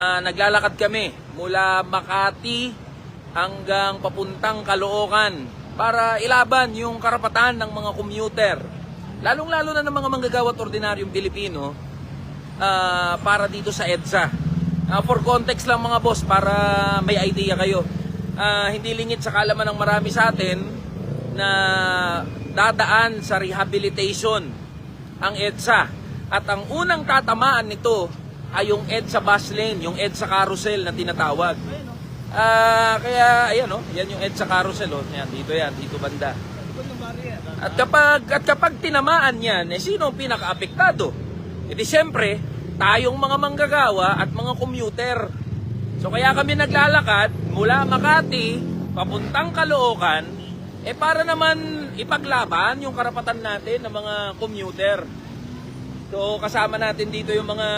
Naglalakad kami mula Makati hanggang papuntang Caloocan para ilaban yung karapatan ng mga commuter. Lalong-lalo na ng mga manggagawa at ordinaryong Pilipino para dito sa EDSA. For context lang mga boss, para may idea kayo. Hindi lingid sa kaalaman ng marami sa atin na dadaan sa rehabilitation ang EDSA. At ang unang tatamaan nito ay yung EDSA bus lane, yung EDSA carousel na tinatawag. Kaya ayan yan yung EDSA carousel yan, dito banda. At kapag tinamaan yan, sino ang pinaka-apektado? Di siyempre, tayong mga manggagawa at mga commuter. So kaya kami naglalakad mula Makati papuntang Caloocan para naman ipaglaban yung karapatan natin ng mga commuter. So kasama natin dito yung mga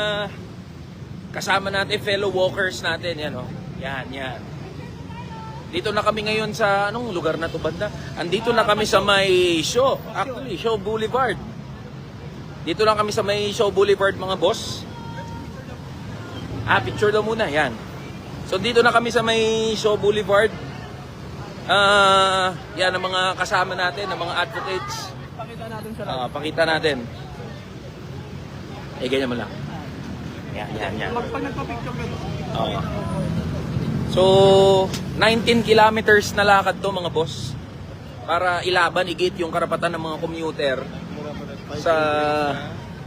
fellow walkers natin, yan. Dito na kami ngayon sa, anong lugar na to banda? Andito na kami sa may Shaw Boulevard. Dito lang kami sa may Shaw Boulevard mga boss. Picture daw muna, yan. So dito na kami sa may Shaw Boulevard. Yan ang mga kasama natin, ang mga advocates. Pakita natin sa pakita natin. Ganyan mo lang. Yan. Pag nagpa-picture ka doon. So, 19 kilometers na lakad to mga boss para ilaban, igit yung karapatan ng mga commuter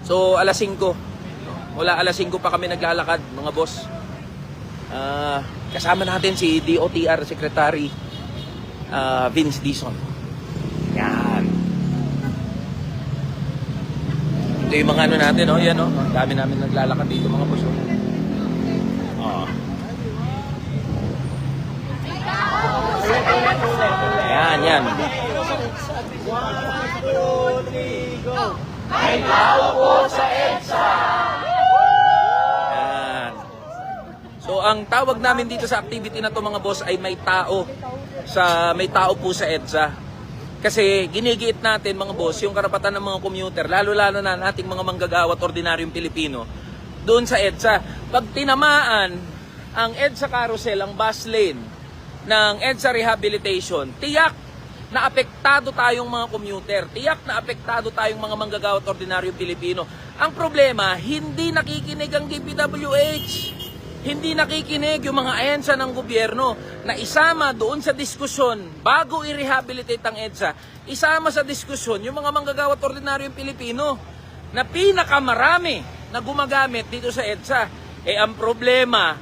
So, alas 5. Mula alas 5 pa kami naglalakad mga boss. Kasama natin si DOTR Secretary Vince Dizon. Yan. Ito yung mga natin, yan ang dami namin naglalakad dito mga boss. Yan. 1, 2, 3, go! May tao po sa EDSA! Yan. So, ang tawag namin dito sa activity na to mga boss ay may tao po sa EDSA. Kasi ginigiit natin mga boss yung karapatan ng mga commuter, lalo-lalo na nating mga manggagawa at ordinaryong Pilipino doon sa EDSA. Pag tinamaan ang EDSA carousel, ang bus lane ng EDSA rehabilitation, tiyak na apektado tayong mga commuter, tiyak na apektado tayong mga manggagawa at ordinaryong Pilipino. Ang problema, hindi nakikinig ang DPWH. Hindi nakikinig yung mga ahensya ng gobyerno na isama doon sa diskusyon bago i-rehabilitate ang EDSA. Isama sa diskusyon yung mga manggagawa at ordinaryong Pilipino na pinakamarami na gumagamit dito sa EDSA. Ang problema,